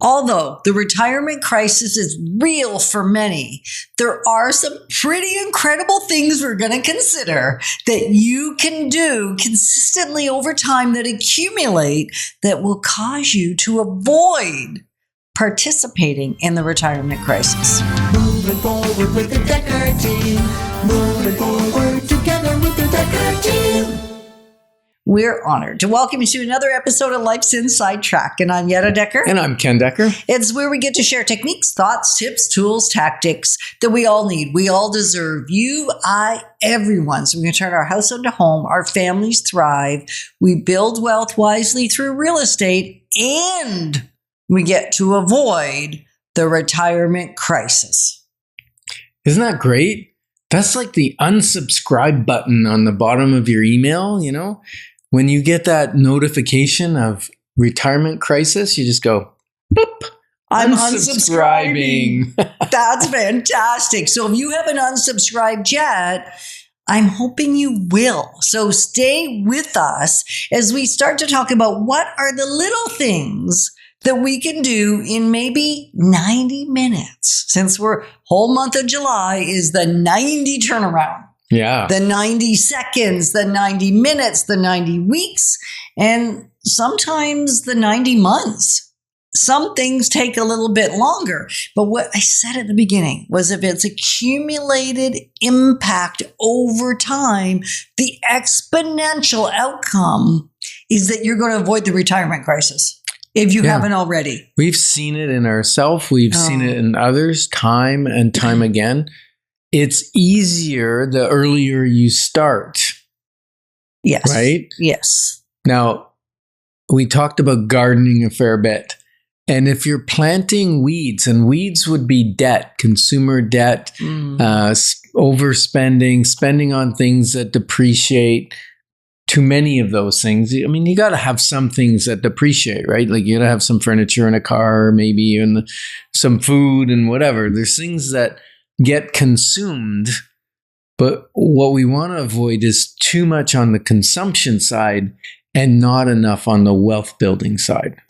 Although the retirement crisis is real for many, there are some pretty incredible things we're going to consider that you can do consistently over time that accumulate that will cause you to avoid participating in the retirement crisis. Moving forward with the Dekker team. Moving forward together with the Dekker team. We're honored to welcome you to another episode of Life's Inside Track. And I'm Yetta Dekker. And I'm Ken Dekker. It's where we get to share techniques, thoughts, tips, tools, tactics that we all need. We all deserve. You, I, everyone. So we can turn our house into home. Our families thrive. We build wealth wisely through real estate. And we get to avoid the retirement crisis. Isn't that great? That's like the unsubscribe button on the bottom of your email, you know? When you get that notification of retirement crisis, you just go, boop. I'm unsubscribing. That's fantastic. So if you haven't unsubscribed yet, I'm hoping you will. So stay with us as we start to talk about what are the little things that we can do in maybe 90 minutes. Since we're whole month of July is the 90 turnaround. Yeah. The 90 seconds, the 90 minutes, the 90 weeks, and sometimes the 90 months. Some things take a little bit longer. But what I said at the beginning was if it's accumulated impact over time, the exponential outcome is that you're going to avoid the retirement crisis if you haven't already. We've seen it in ourselves. We've seen it in others time and time again. It's easier the earlier you start. Yes. Right? Yes. Now, we talked about gardening a fair bit. And if you're planting weeds, and weeds would be debt, consumer debt, overspending, spending on things that depreciate, too many of those things. I mean, you got to have some things that depreciate, right? Like you got to have some furniture in a car, maybe, and some food and whatever. There's things that get consumed, but what we want to avoid is too much on the consumption side and not enough on the wealth building side.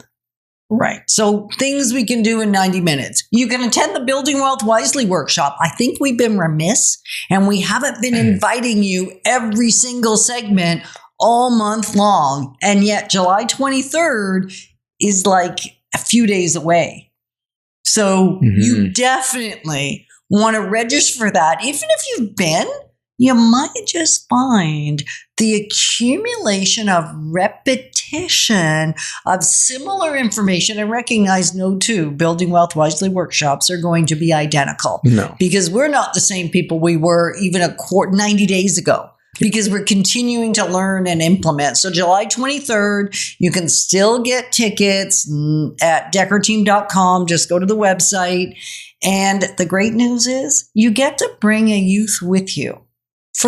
Right. So things we can do in 90 minutes. You can attend the Building Wealth Wisely workshop. I think we've been remiss and we haven't been inviting you every single segment all month long. And yet July 23rd is like a few days away. So you definitely want to register for that. Even if you've been, you might just find the accumulation of repetition of similar information and recognize no two Building Wealth Wisely workshops are going to be identical. No. Because we're not the same people we were even 90 days ago. Because we're continuing to learn and implement. So July 23rd, you can still get tickets at dekkerteam.com. Just go to the website. And the great news is you get to bring a youth with you.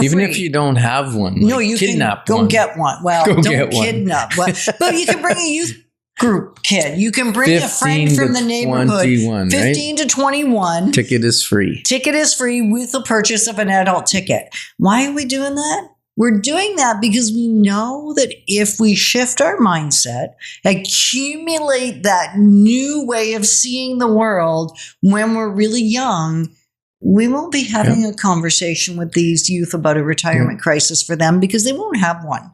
Even free. if you don't have one. No, you kidnap can one. go get one. Well, Go don't get one. kidnap one. But you can bring a youth group kid. You can bring a friend from the neighborhood. 21, 15 to 21. Ticket is free. Ticket is free with the purchase of an adult ticket. Why are we doing that? We're doing that because we know that if we shift our mindset, accumulate that new way of seeing the world when we're really young, we won't be having a conversation with these youth about a retirement crisis for them because they won't have one.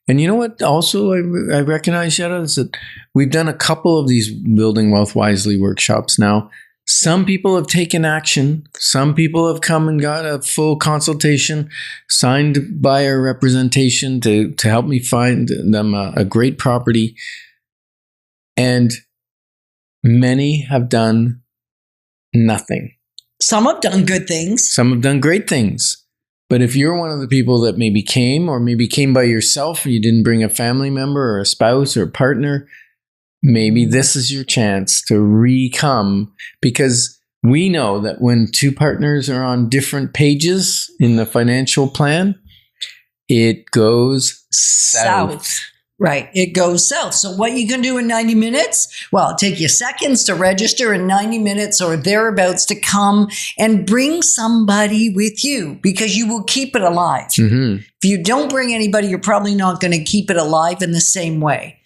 And you know what also I recognize, Yetta, is that we've done a couple of these Building Wealth Wisely workshops now. Some people have taken action. Some people have come and got a full consultation signed by our representation to help me find them a great property. And many have done nothing. Some have done good things. Some have done great things. But if you're one of the people that maybe came by yourself and you didn't bring a family member or a spouse or a partner, maybe this is your chance to re-come, because we know that when two partners are on different pages in the financial plan, it goes south. Right. It goes south. So what you can do in 90 minutes? Well, it'll take you seconds to register, in 90 minutes or thereabouts to come and bring somebody with you, because you will keep it alive. If you don't bring anybody, you're probably not going to keep it alive in the same way.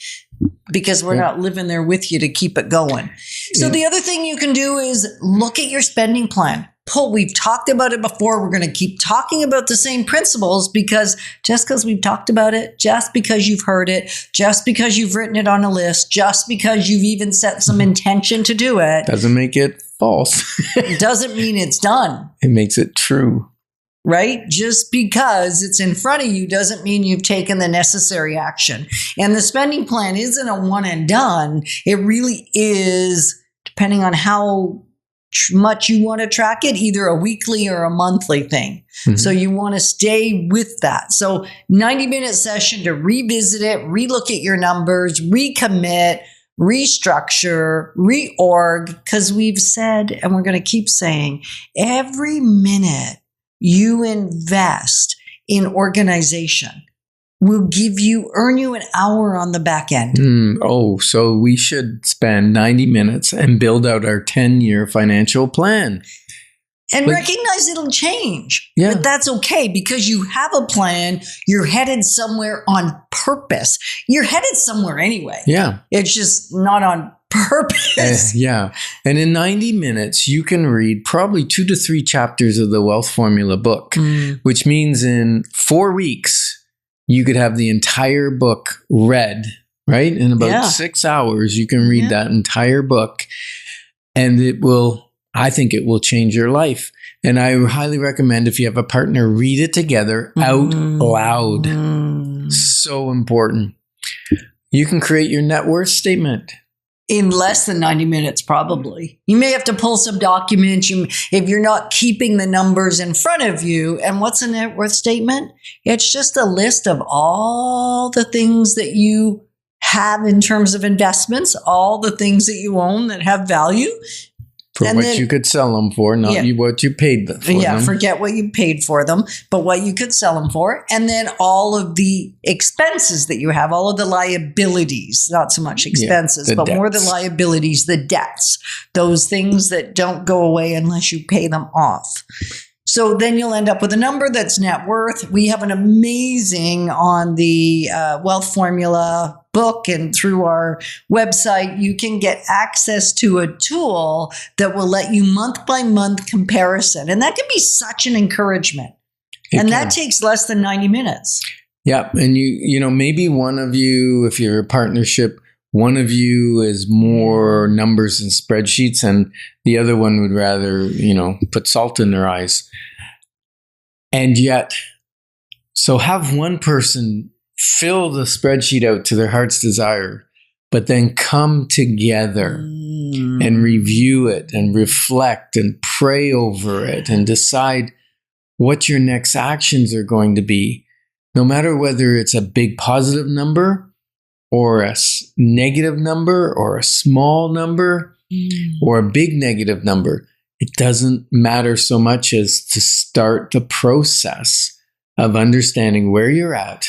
because we're not living there with you to keep it going. So the other thing you can do is look at your spending plan. We've talked about it before. We're going to keep talking about the same principles because just because we've talked about it, just because you've heard it, just because you've written it on a list, just because you've even set some intention to do it. Doesn't make it false. Doesn't mean it's done. It makes it true. Right? Just because it's in front of you doesn't mean you've taken the necessary action. And the spending plan isn't a one and done. It really is, depending on how much you want to track it, either a weekly or a monthly thing. Mm-hmm. So you want to stay with that. So 90-minute session to revisit it, relook at your numbers, recommit, restructure, reorg, because we've said, and we're going to keep saying, every minute you invest in organization will earn you an hour on the back end. So we should spend 90 minutes and build out our 10-year financial plan. And recognize it'll change. Yeah. But that's okay because you have a plan. You're headed somewhere on purpose. You're headed somewhere anyway. Yeah. It's just not on purpose. Yeah. And in 90 minutes, you can read probably 2 to 3 chapters of the Wealth Formula book, which means in 4 weeks, you could have the entire book read, right? In about 6 hours, you can read that entire book. And I think it will change your life. And I highly recommend, if you have a partner, read it together out loud. So important. You can create your net worth statement. In less than 90 minutes, probably. You may have to pull some documents if you're not keeping the numbers in front of you. And what's a net worth statement? It's just a list of all the things that you have in terms of investments, all the things that you own that have value. For what you could sell them for, not what you paid for them. Yeah, forget what you paid for them, but what you could sell them for. And then all of the expenses that you have, all of the liabilities, not so much expenses, but more the liabilities, the debts, those things that don't go away unless you pay them off. So then you'll end up with a number that's net worth. We have an amazing on the Wealth Formula book, and through our website, you can get access to a tool that will let you month by month comparison. And that can be such an encouragement. That takes less than 90 minutes. Yeah. And you know, maybe one of you, if you're a partnership, one of you is more numbers and spreadsheets, and the other one would rather, put salt in their eyes. And yet, so have one person fill the spreadsheet out to their heart's desire, but then come together and review it and reflect and pray over it and decide what your next actions are going to be, no matter whether it's a big positive number or a negative number or a small number or a big negative number. It doesn't matter so much as to start the process of understanding where you're at,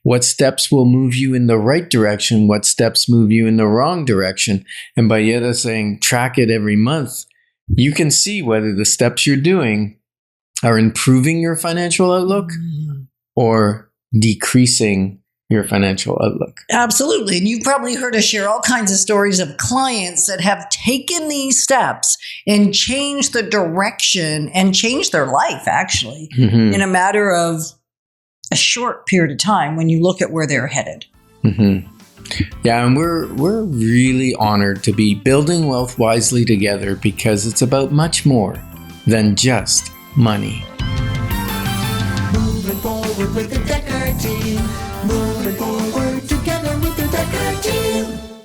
what steps will move you in the right direction, what steps move you in the wrong direction. And by Yetta saying track it every month, you can see whether the steps you're doing are improving your financial outlook or decreasing your financial outlook. Absolutely. And you've probably heard us share all kinds of stories of clients that have taken these steps and changed the direction and changed their life, actually, in a matter of a short period of time when you look at where they're headed. Yeah, and we're really honored to be building wealth wisely together because it's about much more than just money. Moving forward with the Dekker team. Moving forward together with the Dekker team.